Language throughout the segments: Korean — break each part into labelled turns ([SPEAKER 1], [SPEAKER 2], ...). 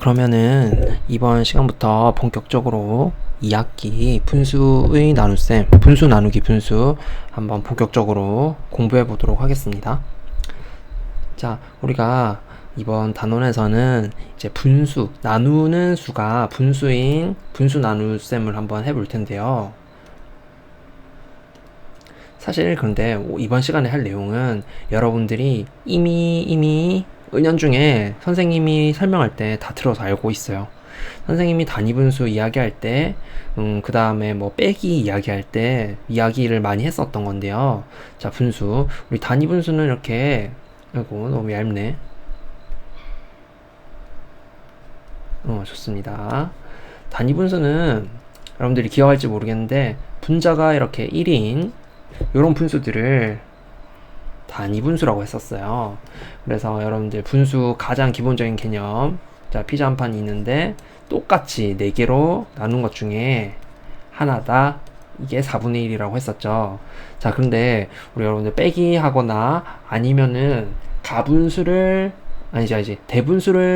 [SPEAKER 1] 그러면은 이번 시간부터 본격적으로 2학기 분수의 나눗셈, 분수 나누기 분수 한번 본격적으로 공부해 보도록 하겠습니다. 자, 우리가 이번 단원에서는 이제 분수, 나누는 수가 분수인 분수 나눗셈을 한번 해볼 텐데요. 사실 그런데 이번 시간에 할 내용은 여러분들이 이미 은연중에 선생님이 설명할 때 다 들어서 알고 있어요. 선생님이 단위분수 이야기할 때, 그 다음에 뭐 빼기 이야기할 때 이야기를 많이 했었던 건데요. 자, 분수. 우리 단위분수는 이렇게, 아이고, 너무 얇네. 좋습니다. 단위분수는 여러분들이 기억할지 모르겠는데, 분자가 이렇게 1인, 요런 분수들을 단위분수라고 했었어요. 그래서 여러분들 분수 가장 기본적인 개념, 자, 피자 한 판이 있는데 똑같이 4개로 나눈 것 중에 하나다. 이게 4분의 1이라고 했었죠. 자, 그런데 우리 여러분들 빼기 하거나 아니면은 대분수를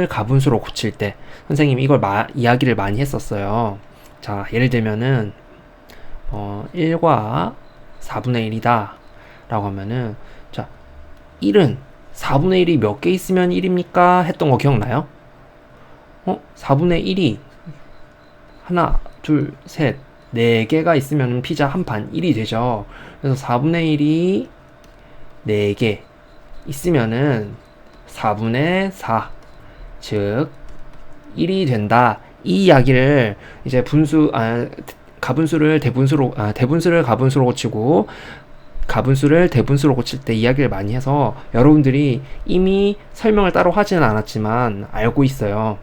[SPEAKER 1] 가분수로 고칠 때 선생님이 이걸 이야기를 많이 했었어요. 자, 예를 들면은 1과 4분의 1이다 라고 하면은, 자, 1은 4분의 1이 몇 개 있으면 1입니까? 했던 거 기억나요? 4분의 1이 하나, 둘, 셋, 4개가 있으면 피자 한 판 1이 되죠. 그래서 4분의 1이 4개 있으면은 4분의 4, 즉 1이 된다. 이 이야기를 이제 대분수를 가분수로 고치고 가분수를 대분수로 고칠 때 이야기를 많이 해서 여러분들이 이미 설명을 따로 하지는 않았지만 알고 있어요.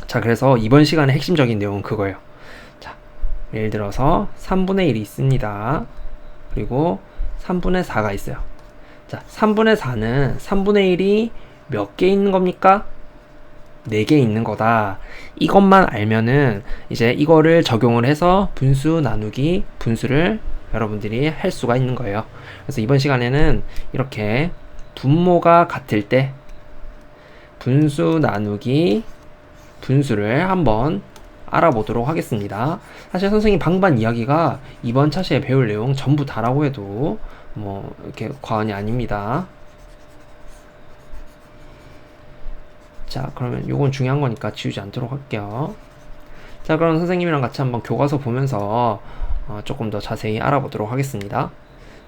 [SPEAKER 1] 자, 그래서 이번 시간의 핵심적인 내용은 그거예요. 자, 예를 들어서 3분의 1이 있습니다. 그리고 3분의 4가 있어요. 자, 3분의 4는 3분의 1이 몇 개 있는 겁니까? 4개 있는 거다. 이것만 알면은 이제 이거를 적용을 해서 분수 나누기 분수를 여러분들이 할 수가 있는 거예요. 그래서 이번 시간에는 이렇게 분모가 같을 때 분수 나누기 분수를 한번 알아보도록 하겠습니다. 사실 선생님 방반 이야기가 이번 차시에 배울 내용 전부 다라고 해도 뭐 이렇게 과언이 아닙니다. 자, 그러면 요건 중요한 거니까 지우지 않도록 할게요. 자, 그럼 선생님이랑 같이 한번 교과서 보면서 조금 더 자세히 알아보도록 하겠습니다.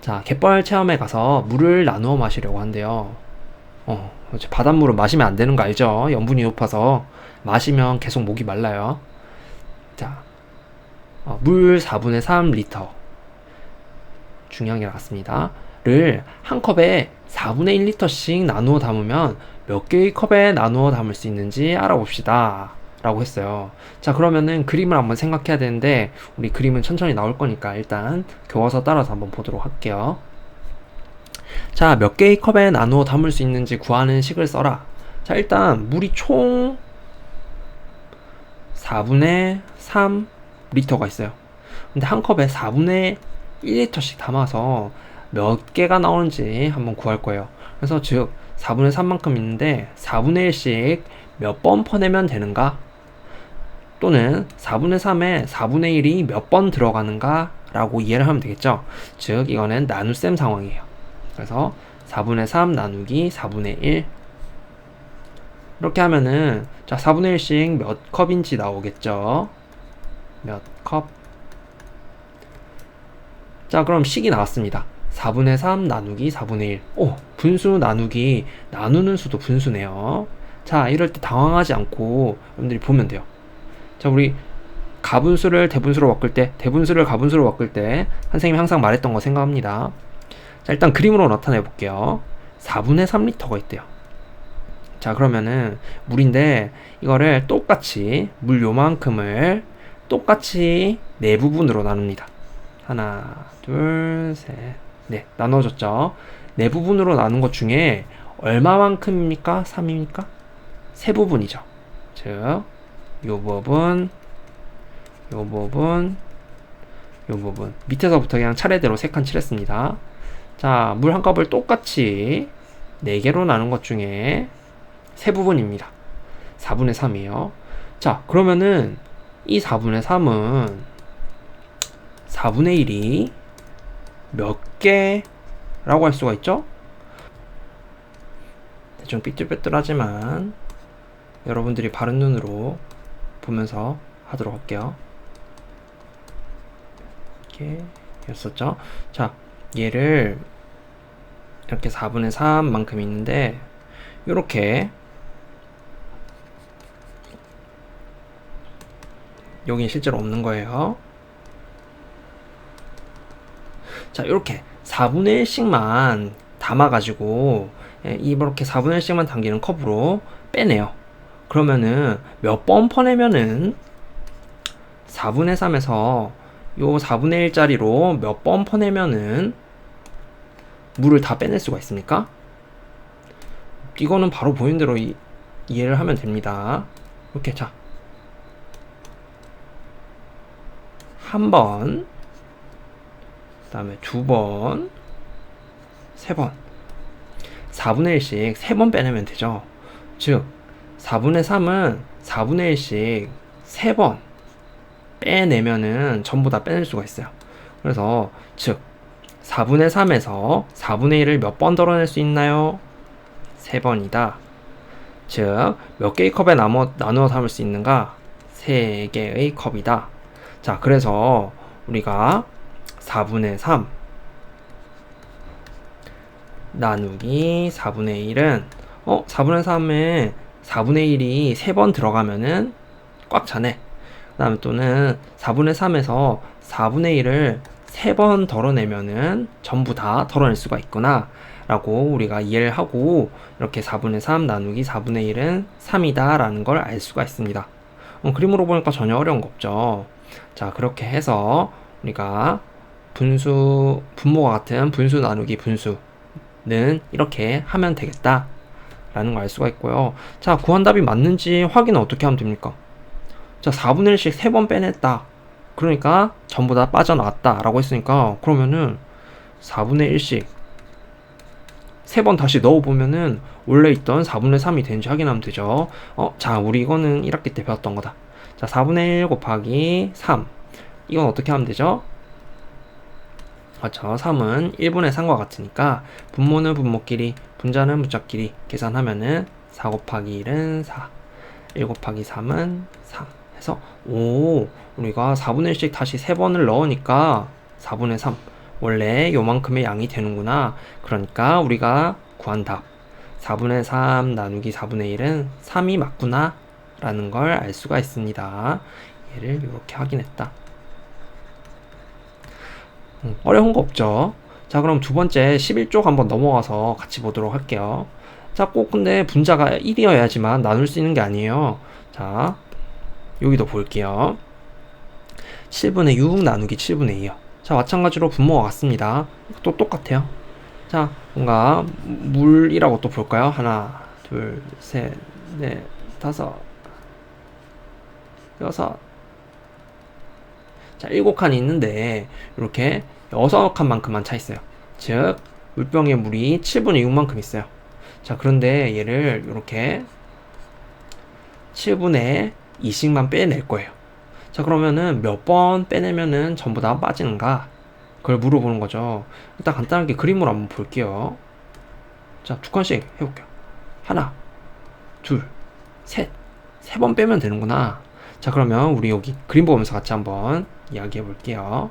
[SPEAKER 1] 자, 갯벌 체험에 가서 물을 나누어 마시려고 한대요. 바닷물은 마시면 안 되는 거 알죠? 염분이 높아서 마시면 계속 목이 말라요. 자, 물 4분의 3 리터, 중요한 게 나왔습니다. 를 한 컵에 4분의 1리터씩 나누어 담으면 몇 개의 컵에 나누어 담을 수 있는지 알아봅시다 라고 했어요. 자, 그러면은 그림을 한번 생각해야 되는데 우리 그림은 천천히 나올 거니까 일단 교과서 따라서 한번 보도록 할게요. 자, 몇 개의 컵에 나누어 담을 수 있는지 구하는 식을 써라. 자, 일단 물이 총 4분의 3 리터가 있어요. 근데 한 컵에 4분의 1리터씩 담아서 몇 개가 나오는지 한번 구할 거예요. 그래서 즉 4분의 3만큼 있는데 4분의 1씩 몇 번 퍼내면 되는가? 또는 4분의 3에 4분의 1이 몇 번 들어가는가? 라고 이해를 하면 되겠죠. 즉 이거는 나눗셈 상황이에요. 그래서 4분의 3 나누기 4분의 1, 이렇게 하면은 자, 4분의 1씩 몇 컵인지 나오겠죠. 몇 컵. 자, 그럼 식이 나왔습니다. 4분의 3 나누기 4분의 1. 분수 나누기 나누는 수도 분수네요. 자, 이럴 때 당황하지 않고 여러분들이 보면 돼요. 자, 우리 가분수를 대분수로 바꿀 때, 대분수를 가분수로 바꿀 때 선생님이 항상 말했던 거 생각합니다. 자, 일단 그림으로 나타내 볼게요. 4분의 3리터가 있대요. 자, 그러면은 물인데 이거를 똑같이 물 요만큼을 똑같이 4부분으로 나눕니다. 하나, 둘, 셋, 네, 나눠졌죠. 4부분으로 나눈 것 중에 얼마만큼입니까? 3입니까? 3부분이죠. 즉, 요 부분, 요 부분, 요 부분. 밑에서부터 그냥 차례대로 3칸 칠했습니다. 자, 물 한 컵을 똑같이 4개로 나눈 것 중에 3부분입니다. 4분의 3이에요. 자, 그러면은 이 4분의 3은 4분의 1이 몇 개라고 할 수가 있죠? 대충 삐뚤빼뚤하지만 여러분들이 바른 눈으로 보면서 하도록 할게요. 이렇게 했었죠? 자, 얘를 이렇게 4분의 3만큼 있는데 이렇게 여긴 실제로 없는 거예요. 자, 이렇게 4분의 1씩만 담아가지고 이렇게 4분의 1씩만 당기는 컵으로 빼내요. 그러면은 몇 번 퍼내면은 4분의 3에서 요 4분의 1짜리로 몇 번 퍼내면은 물을 다 빼낼 수가 있습니까? 이거는 바로 보이는 대로 이해를 하면 됩니다. 이렇게 자, 한 번, 그 다음에 두 번, 세 번, 4분의 1씩 3번 빼내면 되죠. 즉 4분의 3은 4분의 1씩 3번 빼내면은 전부 다 빼낼 수가 있어요. 그래서 즉 4분의 3에서 4분의 1을 몇 번 덜어낼 수 있나요? 3번이다. 즉 몇 개의 컵에 나누어 담을 수 있는가? 3개의 컵이다. 자, 그래서 우리가 4분의 3 나누기 4분의 1은 4분의 3에 4분의 1이 3번 들어가면은 꽉 차네. 그 다음에 또는 4분의 3에서 4분의 1을 3번 덜어내면은 전부 다 덜어낼 수가 있구나 라고 우리가 이해를 하고 이렇게 4분의 3 나누기 4분의 1은 3이다 라는 걸 알 수가 있습니다. 그림으로 보니까 전혀 어려운 거 없죠. 자, 그렇게 해서 우리가 분모가 같은 분수 나누기 분수는 이렇게 하면 되겠다 라는 걸 알 수가 있고요. 자, 구한 답이 맞는지 확인은 어떻게 하면 됩니까? 자, 4분의 1씩 3번 빼냈다. 그러니까 전부 다 빠져나왔다 라고 했으니까 그러면은 4분의 1씩 3번 다시 넣어보면은 원래 있던 4분의 3이 되는지 확인하면 되죠. 자, 우리 이거는 1학기 때 배웠던 거다. 자, 4분의 1 곱하기 3. 이건 어떻게 하면 되죠? 그렇죠. 3은 1분의 3과 같으니까 분모는 분모끼리, 분자는 분자끼리 계산하면은 4 곱하기 1은 4, 1 곱하기 3은 3 해서 우리가 4분의 1씩 다시 3번을 넣으니까 4분의 3 원래 요만큼의 양이 되는구나. 그러니까 우리가 구한 답 4분의 3 나누기 4분의 1은 3이 맞구나 라는 걸 알 수가 있습니다. 얘를 이렇게 확인했다. 어려운 거 없죠. 자, 그럼 두 번째 11쪽 한번 넘어가서 같이 보도록 할게요. 자, 꼭 근데 분자가 1이어야지만 나눌 수 있는 게 아니에요. 자, 여기도 볼게요. 7분의 6 나누기 7분의 2요. 자, 마찬가지로 분모가 같습니다. 또 똑같아요. 자, 뭔가 물이라고 또 볼까요? 하나, 둘, 셋, 넷, 다섯, 여섯. 자, 7칸이 있는데 이렇게 6칸만큼만 차 있어요. 즉 물병에 물이 7분의 6만큼 있어요. 자, 그런데 얘를 이렇게 7분의 2씩만 빼낼 거예요. 자, 그러면은 몇 번 빼내면은 전부 다 빠지는가? 그걸 물어보는 거죠. 일단 간단하게 그림으로 한번 볼게요. 자, 두 칸씩 해볼게요. 하나, 둘, 셋. 3번 빼면 되는구나. 자, 그러면 우리 여기 그림 보면서 같이 한번 이야기해 볼게요.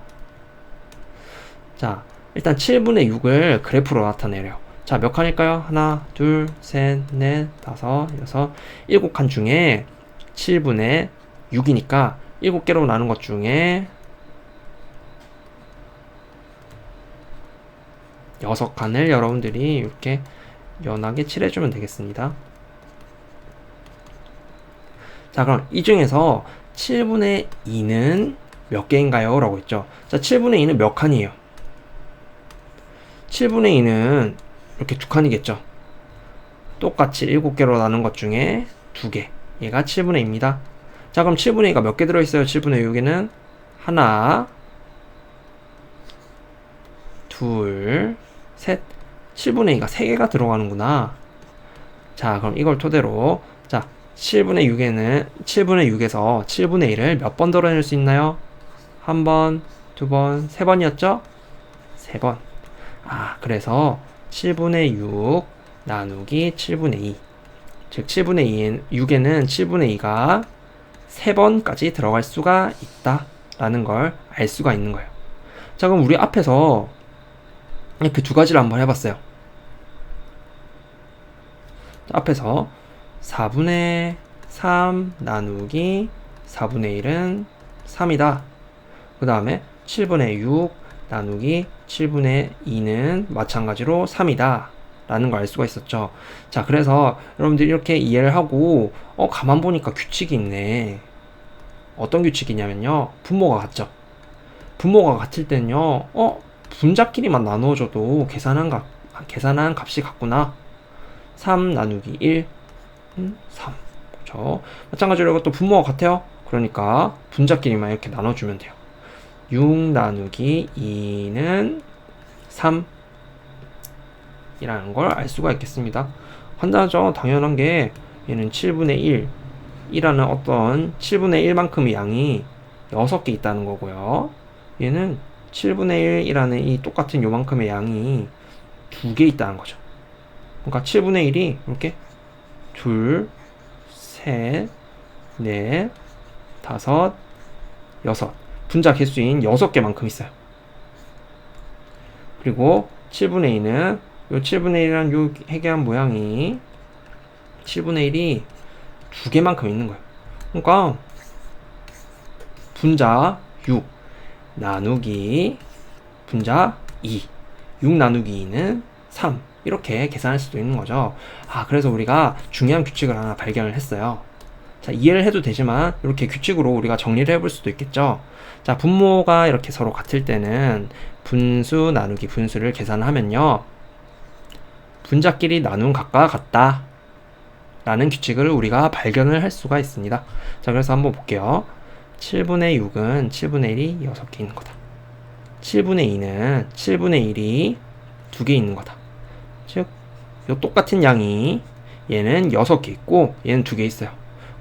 [SPEAKER 1] 자, 일단 7분의 6을 그래프로 나타내래요. 자, 몇 칸일까요? 하나, 둘, 셋, 넷, 다섯, 여섯, 7칸 중에 7분의 6이니까 7개로 나눈 것 중에 6칸을 여러분들이 이렇게 연하게 칠해주면 되겠습니다. 자, 그럼 이 중에서 7분의 2는 몇 개인가요? 라고 했죠. 자, 7분의 2는 몇 칸이에요? 7분의 2는 이렇게 두 칸이겠죠. 똑같이 7개로 나눈 것 중에 2개. 얘가 7분의 2입니다. 자, 그럼 7분의 2가 몇 개 들어있어요? 7분의 6에는 하나, 둘, 셋. 7분의 2가 3개가 들어가는구나. 자, 그럼 이걸 토대로 자, 7분의 6에서 7분의 1을 몇 번 덜어낼 수 있나요? 한 번, 두 번, 세 번이었죠? 세 번. 그래서 7분의 6 나누기 7분의 2. 즉 7분의 6에는 7분의 2가 3번까지 들어갈 수가 있다 라는 걸 알 수가 있는 거예요. 자, 그럼 우리 앞에서 그 두 가지를 한번 해봤어요. 앞에서 4분의 3 나누기 4분의 1은 3이다. 그 다음에 7분의 6 나누기 7분의 2는 마찬가지로 3이다 라는 걸 알 수가 있었죠. 자, 그래서 여러분들이 이렇게 이해를 하고 가만 보니까 규칙이 있네. 어떤 규칙이냐면요, 분모가 같죠. 분모가 같을 때는요, 분자끼리만 나누어줘도 계산한 값이 같구나. 3 나누기 1 3. 그렇죠. 마찬가지로 이것도 분모가 같아요. 그러니까 분자끼리만 이렇게 나눠주면 돼요. 6 나누기 2는 3 이라는 걸 알 수가 있겠습니다. 간단하죠. 당연한 게 얘는 7분의 1 이라는 어떤 7분의 1만큼의 양이 6개 있다는 거고요. 얘는 7분의 1이라는 이 똑같은 요만큼의 양이 2개 있다는 거죠. 그러니까 7분의 1이 이렇게 2, 셋, 넷, 다섯, 여섯. 분자 개수인 6개만큼 있어요. 그리고 7분의 2는 요 7분의 1이라는 요 해계한 모양이 7분의 1이 2개만큼 있는 거예요. 그러니까 분자 6 나누기 분자 2 6 나누기 2는 3 이렇게 계산할 수도 있는 거죠. 그래서 우리가 중요한 규칙을 하나 발견을 했어요. 자, 이해를 해도 되지만 이렇게 규칙으로 우리가 정리를 해볼 수도 있겠죠. 자, 분모가 이렇게 서로 같을 때는 분수 나누기 분수를 계산하면요, 분자끼리 나눈 값과 같다 라는 규칙을 우리가 발견을 할 수가 있습니다. 자, 그래서 한번 볼게요. 7분의 6은 7분의 1이 6개 있는 거다. 7분의 2는 7분의 1이 2개 있는 거다. 즉, 요 똑같은 양이 얘는 6개 있고 얘는 2개 있어요.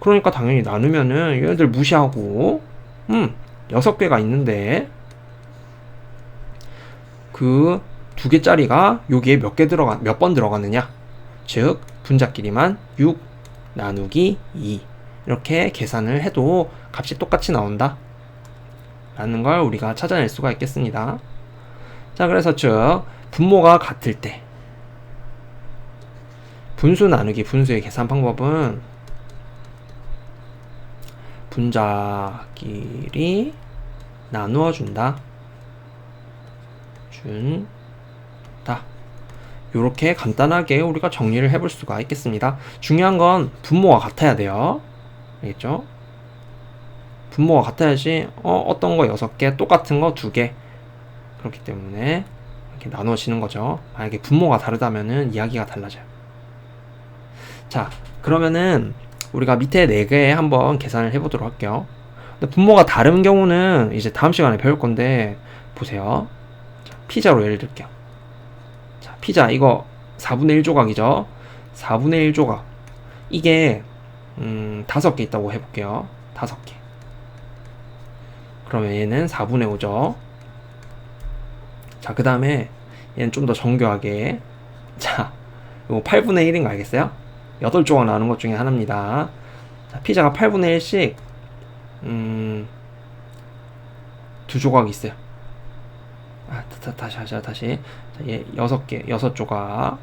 [SPEAKER 1] 그러니까 당연히 나누면은 얘네들 무시하고 6개가 있는데 그 2개짜리가 여기에 몇 번 들어가느냐? 즉 분자끼리만 6 나누기 2 이렇게 계산을 해도 값이 똑같이 나온다 라는 걸 우리가 찾아낼 수가 있겠습니다. 자, 그래서 즉 분모가 같을 때 분수 나누기 분수의 계산 방법은 분자끼리 나누어 준다. 요렇게 간단하게 우리가 정리를 해볼 수가 있겠습니다. 중요한 건 분모가 같아야 돼요. 알겠죠? 분모가 같아야지 어떤 거 6개, 똑같은 거 2개 그렇기 때문에 이렇게 나눠지는 거죠. 만약에 분모가 다르다면은 이야기가 달라져요. 자, 그러면은 우리가 밑에 4개 한번 계산을 해보도록 할게요. 근데 분모가 다른 경우는 이제 다음 시간에 배울 건데 보세요. 자, 피자로 예를 들게요. 자, 피자 이거 4분의 1 조각이죠. 4분의 1 조각 이게 5개 있다고 해볼게요. 5개. 그러면 얘는 4분의 5죠. 자, 그 다음에 얘는 좀 더 정교하게, 자, 이거 8분의 1인 거 알겠어요? 8조각 나오는 것 중에 하나입니다. 자, 피자가 8분의 1씩 2조각이 있어요. 다시. 자, 얘 6개, 6조각.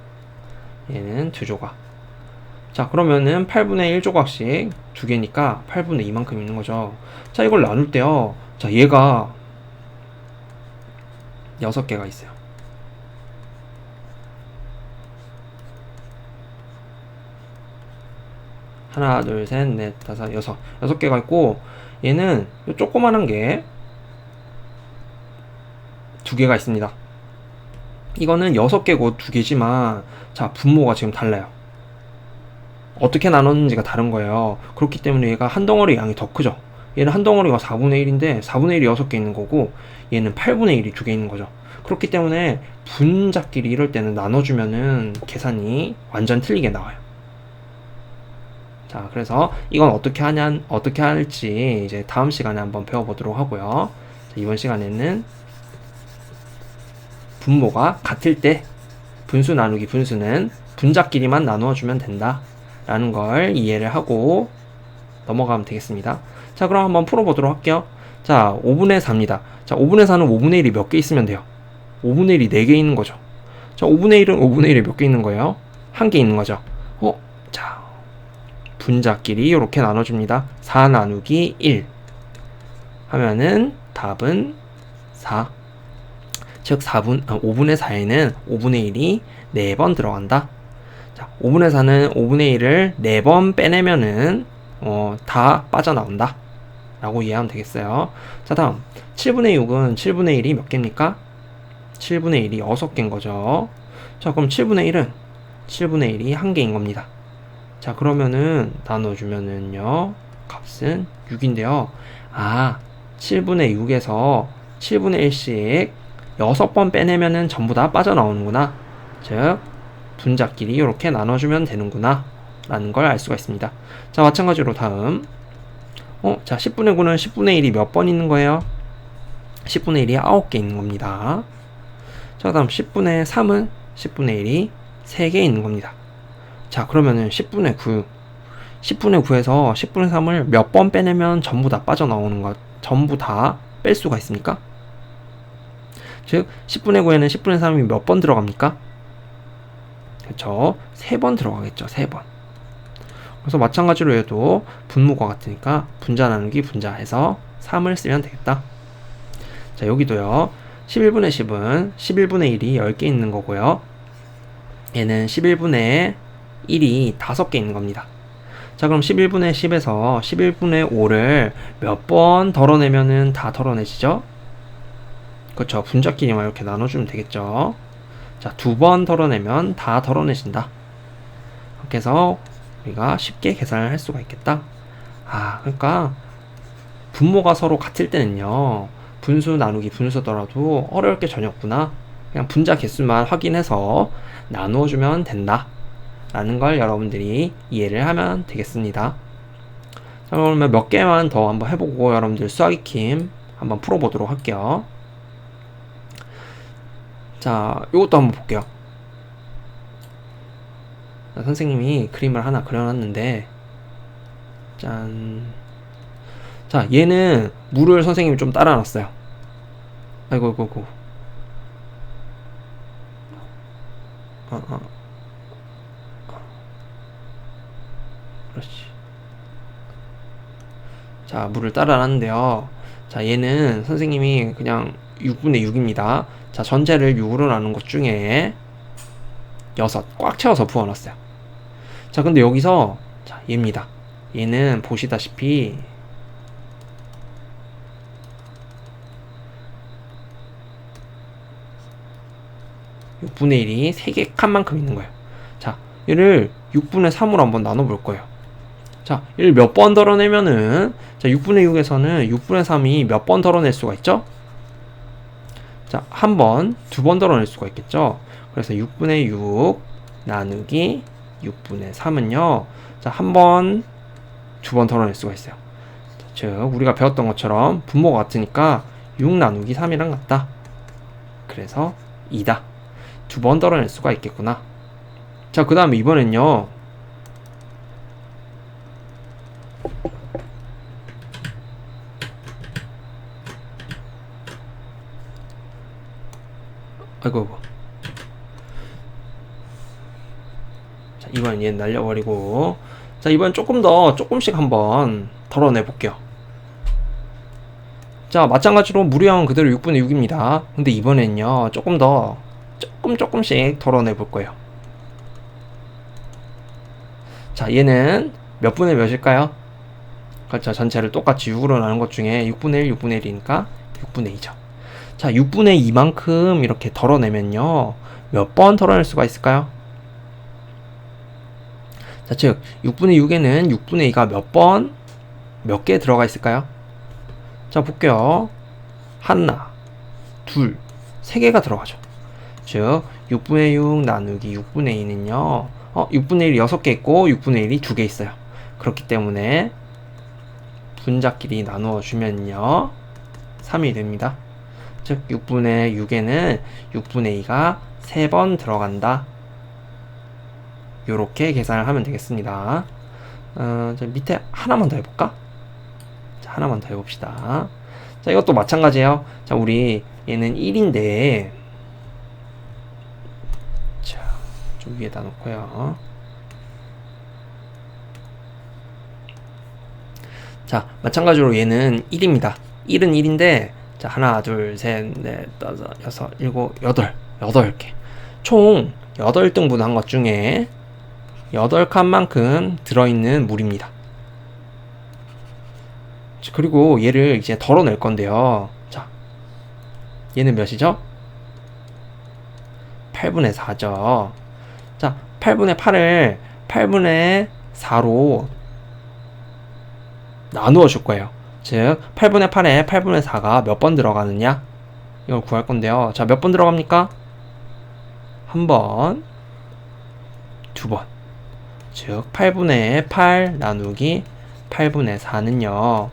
[SPEAKER 1] 얘는 2조각. 자, 그러면은 8분의 1조각씩 2개니까 8분의 2만큼 있는 거죠. 자, 이걸 나눌 때요. 자, 얘가 6개가 있어요. 하나, 둘, 셋, 넷, 다섯, 여섯. 6개가 있고, 얘는 요 조그만한 게 2개가 있습니다. 이거는 6개고 2개지만, 자, 분모가 지금 달라요. 어떻게 나눴는지가 다른 거예요. 그렇기 때문에 얘가 한 덩어리 양이 더 크죠. 얘는 한 덩어리가 4분의 1인데 4분의 1이 6개 있는 거고 얘는 8분의 1이 2개 있는 거죠. 그렇기 때문에 분자끼리 이럴 때는 나눠주면은 계산이 완전 틀리게 나와요. 자, 그래서 이건 어떻게 할지 이제 다음 시간에 한번 배워보도록 하고요. 자, 이번 시간에는 분모가 같을 때 분수 나누기 분수는 분자끼리만 나누어주면 된다 라는 걸 이해를 하고 넘어가면 되겠습니다. 자, 그럼 한번 풀어보도록 할게요. 자, 5분의 4입니다. 자, 5분의 4는 5분의 1이 몇 개 있으면 돼요? 5분의 1이 4개 있는 거죠. 자, 5분의 1은 5분의 1이 몇 개 있는 거예요? 1개 있는 거죠. 자, 분자끼리 이렇게 나눠줍니다. 4 나누기 1 하면은 답은 4. 즉 5분의 4에는 5분의 1이 4번 들어간다. 자, 5분의 4는 5분의 1을 4번 빼내면은 다 빠져나온다 라고 이해하면 되겠어요. 자, 다음 7분의 6은 7분의 1이 몇 개입니까? 7분의 1이 6개인 거죠. 자, 그럼 7분의 1이 1개인 겁니다. 자, 그러면은 나눠주면은요 값은 6인데요. 7분의 6에서 7분의 1씩 6번 빼내면은 전부 다 빠져나오는구나. 즉 분자끼리 이렇게 나눠주면 되는구나 라는 걸 알 수가 있습니다. 자, 마찬가지로 다음 자, 10분의 9는 10분의 1이 몇 번 있는 거예요? 10분의 1이 9개 있는 겁니다. 자, 다음 10분의 3은 10분의 1이 3개 있는 겁니다. 자, 그러면은 10분의 9에서 10분의 3을 몇 번 빼내면 전부 다 빠져나오는 것, 전부 다 뺄 수가 있습니까? 즉 10분의 9에는 10분의 3이 몇 번 들어갑니까? 그렇죠. 3번 들어가겠죠. 3번. 그래서 마찬가지로 해도 분모가 같으니까 분자 나누기 분자 해서 3을 쓰면 되겠다. 자, 여기도요. 11분의 10은 11분의 1이 10개 있는 거고요. 얘는 11분의 1이 5개 있는 겁니다. 자, 그럼 11분의 10에서 11분의 5를 몇 번 덜어내면은 다 덜어내지죠? 그렇죠. 분자끼리만 이렇게 나눠주면 되겠죠. 자, 2번 덜어내면 다 덜어내진다. 그렇게 해서 우리가 쉽게 계산을 할 수가 있겠다. 그러니까 분모가 서로 같을 때는요, 분수 나누기 분수더라도 어려울 게 전혀 없구나. 그냥 분자 개수만 확인해서 나누어주면 된다 라는 걸 여러분들이 이해를 하면 되겠습니다. 자, 그러면 몇 개만 더 한번 해보고 여러분들 수학 익힘 한번 풀어보도록 할게요. 자, 요것도 한번 볼게요. 자, 선생님이 그림을 하나 그려놨는데, 짠. 자, 얘는 물을 선생님이 좀 따라 놨어요. 아이고. 그렇지. 자, 물을 따라 놨는데요. 자, 얘는 선생님이 그냥 6분의 6입니다. 자, 전체를 6으로 나눈 것 중에 6, 꽉 채워서 부어놨어요. 자, 근데 여기서, 자, 얘입니다. 얘는 보시다시피, 6분의 1이 3개 칸만큼 있는 거예요. 자, 얘를 6분의 3으로 한번 나눠볼 거예요. 자, 얘를 몇 번 덜어내면은, 자, 6분의 6에서는 6분의 3이 몇 번 덜어낼 수가 있죠? 자, 한 번, 2번 덜어낼 수가 있겠죠? 그래서 6분의 6 나누기 6분의 3은요, 자, 한 번, 2번 덜어낼 수가 있어요. 즉, 우리가 배웠던 것처럼 분모가 같으니까 6 나누기 3이랑 같다. 그래서 2다. 2번 덜어낼 수가 있겠구나. 자, 그 다음에 이번엔요, 아이고. 자, 이번 얘 날려버리고, 자, 이번 조금씩 한번 덜어내 볼게요. 자, 마찬가지로 무리형은 그대로 6분의 6입니다. 근데 이번엔요, 조금씩 덜어내 볼 거예요. 자, 얘는 몇 분의 몇일까요? 그렇죠. 전체를 똑같이 6으로 나눈 것 중에 6분의 1, 6분의 1이니까 6분의 2죠. 자, 6분의 2만큼 이렇게 덜어내면요, 몇 번 덜어낼 수가 있을까요? 자, 즉 6분의 6에는 6분의 2가 몇 개 들어가 있을까요? 자, 볼게요. 하나, 둘, 세 개가 들어가죠. 즉 6분의 6 나누기 6분의 2는요, 6분의 1이 6개 있고 6분의 1이 2개 있어요. 그렇기 때문에 분자끼리 나누어 주면요 3이 됩니다. 즉 6분의 6에는 6분의 2가 3번 들어간다. 요렇게 계산을 하면 되겠습니다. 자, 밑에 하나만 더 해볼까? 자, 하나만 더 해봅시다. 자, 이것도 마찬가지예요. 자, 우리 얘는 1인데 자, 좀 위에다 놓고요. 자, 마찬가지로 얘는 1입니다. 1은 1인데 자, 하나, 둘, 셋, 넷, 다섯, 여섯, 일곱, 여덟 8개. 총 8등분 한 것 중에 8칸만큼 들어있는 물입니다. 그리고 얘를 이제 덜어낼 건데요. 자, 얘는 몇이죠? 8분의 4죠. 자, 8분의 8을 8분의 4로 나누어 줄 거예요. 즉 8분의 8에 8분의 4가 몇 번 들어가느냐 이걸 구할 건데요. 자, 몇 번 들어갑니까? 한 번, 두 번. 즉 8분의 8 나누기 8분의 4는요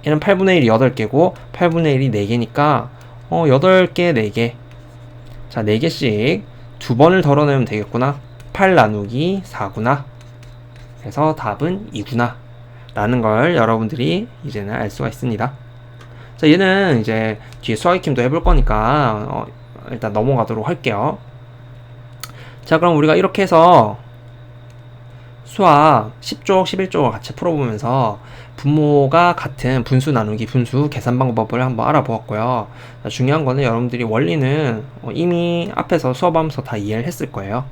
[SPEAKER 1] 얘는 8분의 1이 8개고 8분의 1이 4개니까 8개 4개. 자, 4개씩 두 번을 덜어내면 되겠구나. 8 나누기 4구나. 그래서 답은 2구나 라는 걸 여러분들이 이제는 알 수가 있습니다. 자, 얘는 이제 뒤에 수학익힘도 해볼 거니까 일단 넘어가도록 할게요. 자, 그럼 우리가 이렇게 해서 수학 10쪽, 11쪽을 같이 풀어보면서 분모가 같은 분수 나누기 분수 계산 방법을 한번 알아보았고요. 자, 중요한 거는 여러분들이 원리는 이미 앞에서 수업하면서 다 이해를 했을 거예요.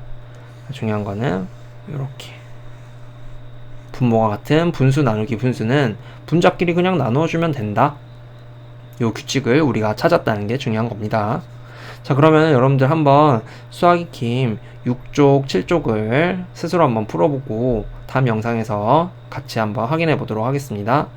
[SPEAKER 1] 중요한 거는 이렇게 분모가 같은 분수 나누기 분수는 분자끼리 그냥 나누어주면 된다. 요 규칙을 우리가 찾았다는 게 중요한 겁니다. 자, 그러면 여러분들 한번 수학익힘 6쪽, 7쪽을 스스로 한번 풀어보고 다음 영상에서 같이 한번 확인해 보도록 하겠습니다.